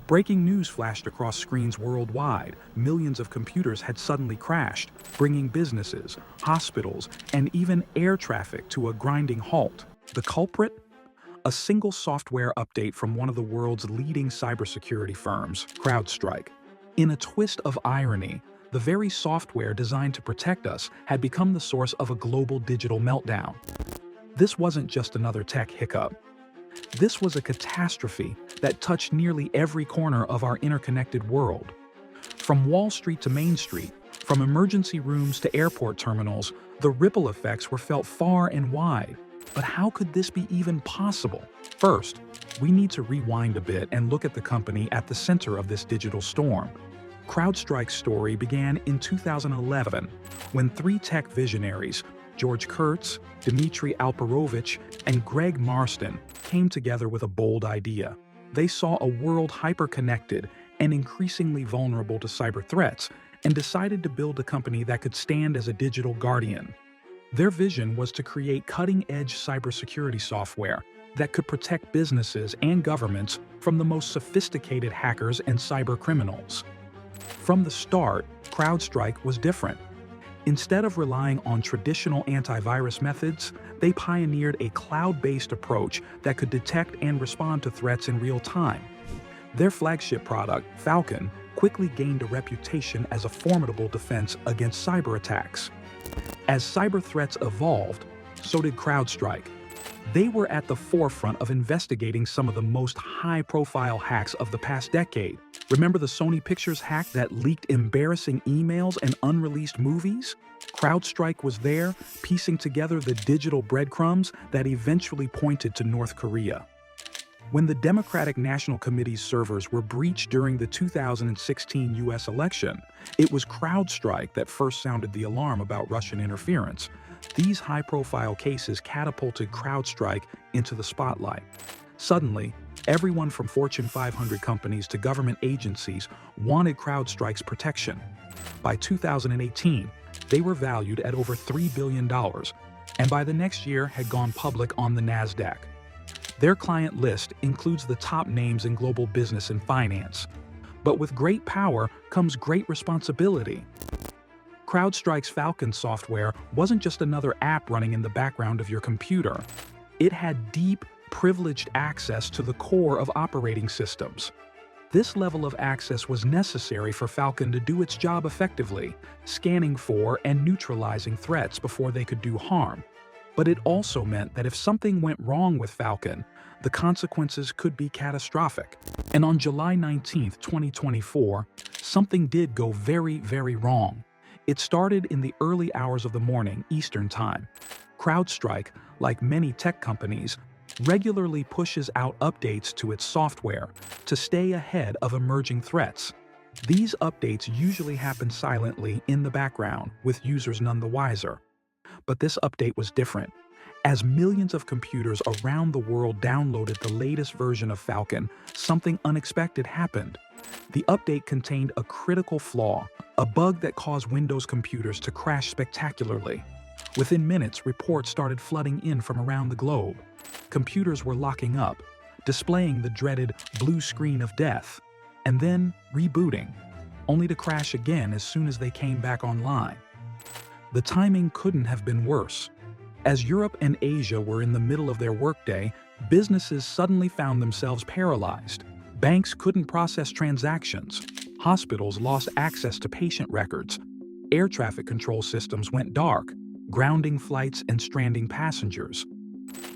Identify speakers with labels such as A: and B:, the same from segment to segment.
A: Breaking news flashed across screens worldwide. Millions of computers had suddenly crashed, bringing businesses, hospitals, and even air traffic to a grinding halt. The culprit? A single software update from one of the world's leading cybersecurity firms, Crowdstrike. In a twist of irony, the very software designed to protect us had become the source of a global digital meltdown. This wasn't just another tech hiccup. This was a catastrophe that touched nearly every corner of our interconnected world. From Wall Street to Main Street, from emergency rooms to airport terminals, the ripple effects were felt far and wide. But how could this be even possible? First, we need to rewind a bit and look at the company at the center of this digital storm. CrowdStrike's story began in 2011, when three tech visionaries, George Kurtz, Dmitry Alperovich, and Greg Marston, came together with a bold idea. They saw a world hyper-connected and increasingly vulnerable to cyber threats and decided to build a company that could stand as a digital guardian. Their vision was to create cutting-edge cybersecurity software that could protect businesses and governments from the most sophisticated hackers and cyber criminals. From the start, CrowdStrike was different. Instead of relying on traditional antivirus methods, they pioneered a cloud-based approach that could detect and respond to threats in real time. Their flagship product, Falcon, quickly gained a reputation as a formidable defense against cyber attacks. As cyber threats evolved, so did CrowdStrike. They were at the forefront of investigating some of the most high-profile hacks of the past decade. Remember the Sony Pictures hack that leaked embarrassing emails and unreleased movies? CrowdStrike was there, piecing together the digital breadcrumbs that eventually pointed to North Korea. When the Democratic National Committee's servers were breached during the 2016 U.S. election, it was CrowdStrike that first sounded the alarm about Russian interference. These high-profile cases catapulted CrowdStrike into the spotlight. Suddenly, everyone from Fortune 500 companies to government agencies wanted CrowdStrike's protection. By 2018, they were valued at over $3 billion, and by the next year had gone public on the NASDAQ. Their client list includes the top names in global business and finance. But with great power comes great responsibility. CrowdStrike's Falcon software wasn't just another app running in the background of your computer. It had deep, privileged access to the core of operating systems. This level of access was necessary for Falcon to do its job effectively, scanning for and neutralizing threats before they could do harm. But it also meant that if something went wrong with Falcon, the consequences could be catastrophic. And on July 19, 2024, something did go very, very wrong. It started in the early hours of the morning, Eastern Time. CrowdStrike, like many tech companies, regularly pushes out updates to its software to stay ahead of emerging threats. These updates usually happen silently in the background, with users none the wiser. But this update was different. As millions of computers around the world downloaded the latest version of Falcon, something unexpected happened. The update contained a critical flaw, a bug that caused Windows computers to crash spectacularly. Within minutes, reports started flooding in from around the globe. Computers were locking up, displaying the dreaded blue screen of death, and then rebooting, only to crash again as soon as they came back online. The timing couldn't have been worse. As Europe and Asia were in the middle of their workday, businesses suddenly found themselves paralyzed. Banks couldn't process transactions. Hospitals lost access to patient records. Air traffic control systems went dark, grounding flights and stranding passengers.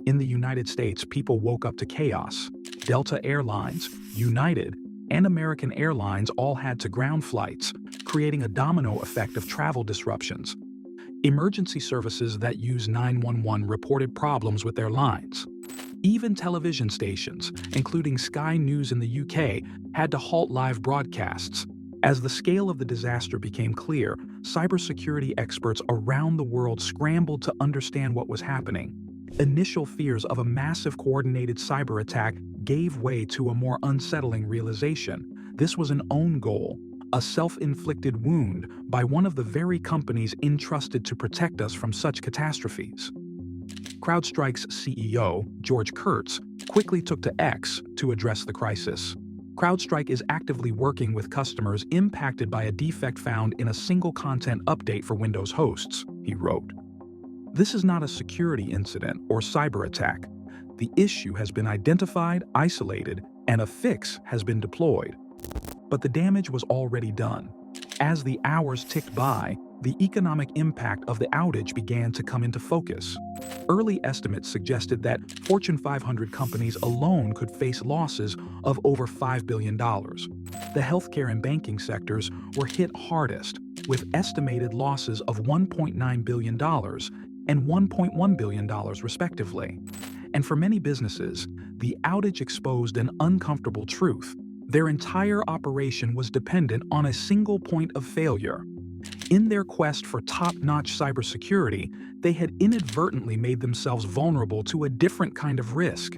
A: In the United States, people woke up to chaos. Delta Airlines, United, and American Airlines all had to ground flights, creating a domino effect of travel disruptions. Emergency services that use 911 reported problems with their lines. Even television stations, including Sky News in the UK, had to halt live broadcasts. As the scale of the disaster became clear, cybersecurity experts around the world scrambled to understand what was happening. Initial fears of a massive coordinated cyber attack gave way to a more unsettling realization. This was an own goal, a self-inflicted wound by one of the very companies entrusted to protect us from such catastrophes. CrowdStrike's CEO, George Kurtz, quickly took to X to address the crisis. CrowdStrike is actively working with customers impacted by a defect found in a single content update for Windows hosts, he wrote. This is not a security incident or cyber attack. The issue has been identified, isolated, and a fix has been deployed. But the damage was already done. As the hours ticked by, the economic impact of the outage began to come into focus. Early estimates suggested that Fortune 500 companies alone could face losses of over $5 billion. The healthcare and banking sectors were hit hardest, with estimated losses of $1.9 billion and $1.1 billion respectively. And for many businesses, the outage exposed an uncomfortable truth. Their entire operation was dependent on a single point of failure. In their quest for top-notch cybersecurity, they had inadvertently made themselves vulnerable to a different kind of risk.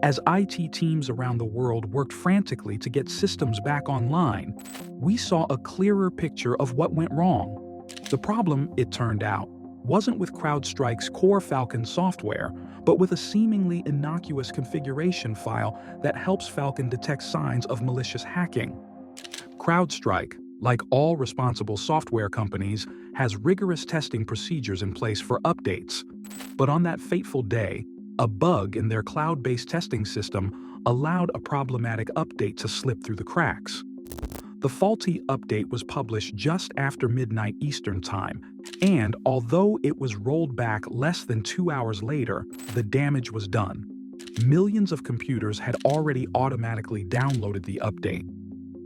A: As IT teams around the world worked frantically to get systems back online, we saw a clearer picture of what went wrong. The problem, it turned out, wasn't with CrowdStrike's core Falcon software, but with a seemingly innocuous configuration file that helps Falcon detect signs of malicious hacking. CrowdStrike, like all responsible software companies, has rigorous testing procedures in place for updates. But on that fateful day, a bug in their cloud-based testing system allowed a problematic update to slip through the cracks. The faulty update was published just after midnight Eastern Time, and although it was rolled back less than 2 hours later, the damage was done. Millions of computers had already automatically downloaded the update.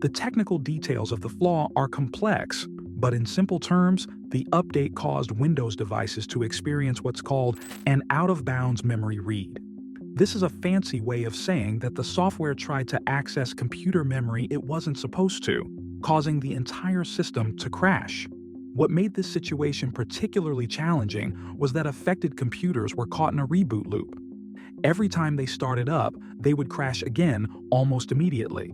A: The technical details of the flaw are complex, but in simple terms, the update caused Windows devices to experience what's called an out-of-bounds memory read. This is a fancy way of saying that the software tried to access computer memory it wasn't supposed to, causing the entire system to crash. What made this situation particularly challenging was that affected computers were caught in a reboot loop. Every time they started up, they would crash again almost immediately.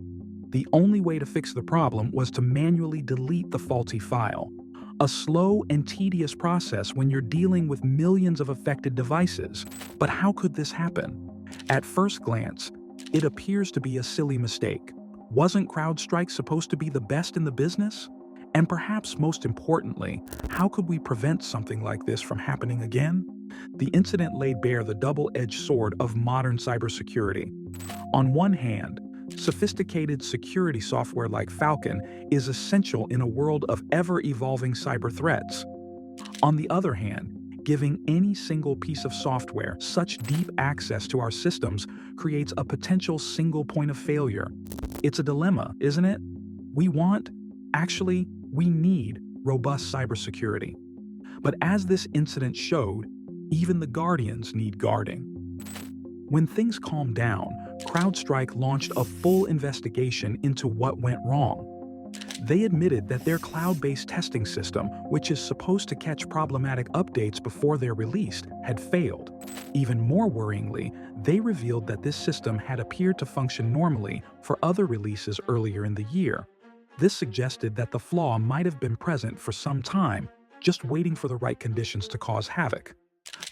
A: The only way to fix the problem was to manually delete the faulty file. A slow and tedious process when you're dealing with millions of affected devices. But how could this happen? At first glance, it appears to be a silly mistake. Wasn't CrowdStrike supposed to be the best in the business? And perhaps most importantly, how could we prevent something like this from happening again? The incident laid bare the double-edged sword of modern cybersecurity. On one hand, sophisticated security software like Falcon is essential in a world of ever-evolving cyber threats. On the other hand, giving any single piece of software such deep access to our systems creates a potential single point of failure. It's a dilemma, isn't it? We need robust cybersecurity. But as this incident showed, even the guardians need guarding. When things calmed down, CrowdStrike launched a full investigation into what went wrong. They admitted that their cloud-based testing system, which is supposed to catch problematic updates before they're released, had failed. Even more worryingly, they revealed that this system had appeared to function normally for other releases earlier in the year. This suggested that the flaw might have been present for some time, just waiting for the right conditions to cause havoc.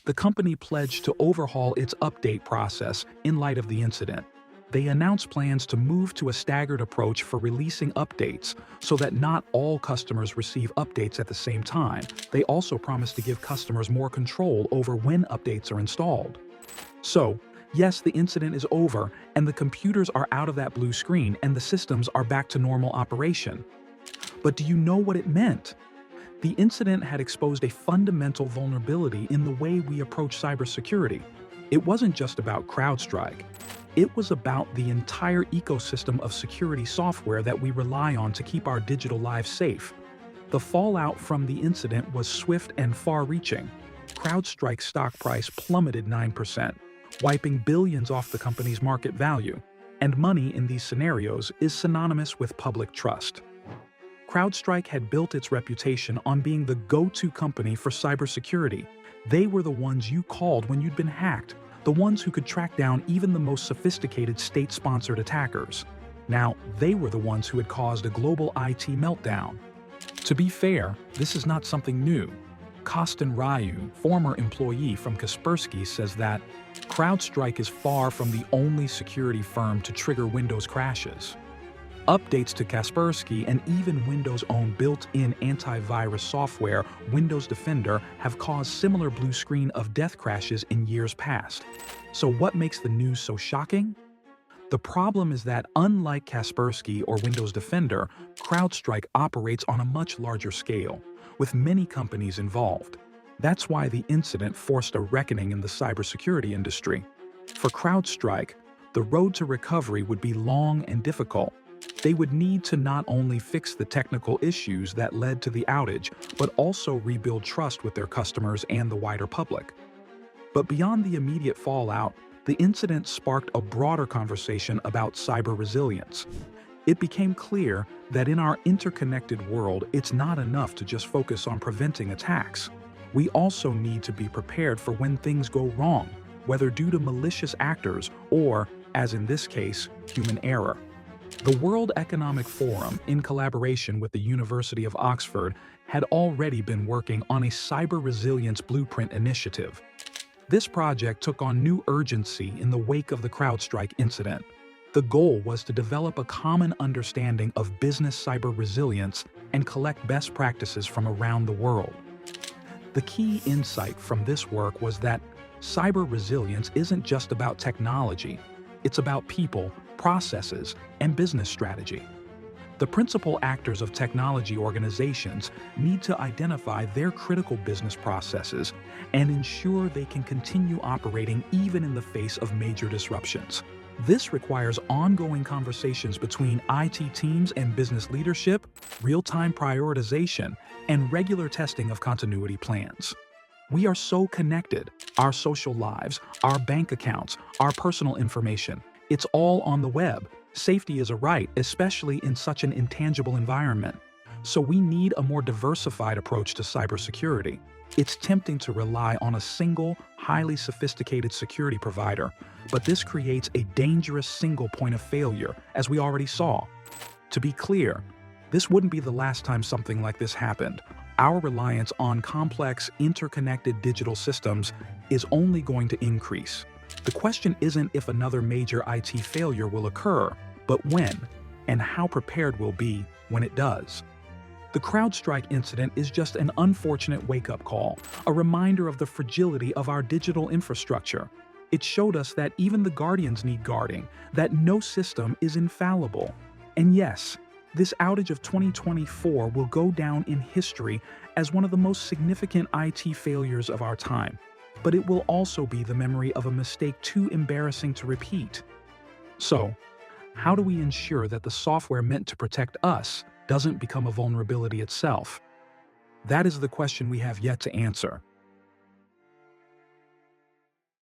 A: The company pledged to overhaul its update process in light of the incident. They announced plans to move to a staggered approach for releasing updates so that not all customers receive updates at the same time. They also promised to give customers more control over when updates are installed. So, yes, the incident is over and the computers are out of that blue screen and the systems are back to normal operation. But do you know what it meant? The incident had exposed a fundamental vulnerability in the way we approach cybersecurity. It wasn't just about CrowdStrike. It was about the entire ecosystem of security software that we rely on to keep our digital lives safe. The fallout from the incident was swift and far-reaching. CrowdStrike's stock price plummeted 9%, wiping billions off the company's market value. And money in these scenarios is synonymous with public trust. CrowdStrike had built its reputation on being the go-to company for cybersecurity. They were the ones you called when you'd been hacked, the ones who could track down even the most sophisticated state-sponsored attackers. Now, they were the ones who had caused a global IT meltdown. To be fair, this is not something new. Kostin Ryu, former employee from Kaspersky, says that CrowdStrike is far from the only security firm to trigger Windows crashes. Updates to Kaspersky and even Windows' own built-in antivirus software, Windows Defender, have caused similar blue screen of death crashes in years past. So what makes the news so shocking? The problem is that unlike Kaspersky or Windows Defender, Crowdstrike operates on a much larger scale, with many companies involved. That's why the incident forced a reckoning in the cybersecurity industry. For Crowdstrike, the road to recovery would be long and difficult. They would need to not only fix the technical issues that led to the outage, but also rebuild trust with their customers and the wider public. But beyond the immediate fallout, the incident sparked a broader conversation about cyber resilience. It became clear that in our interconnected world, it's not enough to just focus on preventing attacks. We also need to be prepared for when things go wrong, whether due to malicious actors or, as in this case, human error. The World Economic Forum, in collaboration with the University of Oxford, had already been working on a cyber resilience blueprint initiative. This project took on new urgency in the wake of the Crowdstrike incident. The goal was to develop a common understanding of business cyber resilience and collect best practices from around the world. The key insight from this work was that cyber resilience isn't just about technology, it's about people, processes, and business strategy. The principal actors of technology organizations need to identify their critical business processes and ensure they can continue operating even in the face of major disruptions. This requires ongoing conversations between IT teams and business leadership, real-time prioritization, and regular testing of continuity plans. We are so connected. Our social lives, our bank accounts, our personal information, it's all on the web. Safety is a right, especially in such an intangible environment. So we need a more diversified approach to cybersecurity. It's tempting to rely on a single, highly sophisticated security provider, but this creates a dangerous single point of failure, as we already saw. To be clear, this wouldn't be the last time something like this happened. Our reliance on complex, interconnected digital systems is only going to increase. The question isn't if another major IT failure will occur, but when, and how prepared we'll be when it does. The Crowdstrike incident is just an unfortunate wake-up call, a reminder of the fragility of our digital infrastructure. It showed us that even the guardians need guarding, that no system is infallible. And yes, this outage of 2024 will go down in history as one of the most significant IT failures of our time. But it will also be the memory of a mistake too embarrassing to repeat. So, how do we ensure that the software meant to protect us doesn't become a vulnerability itself? That is the question we have yet to answer.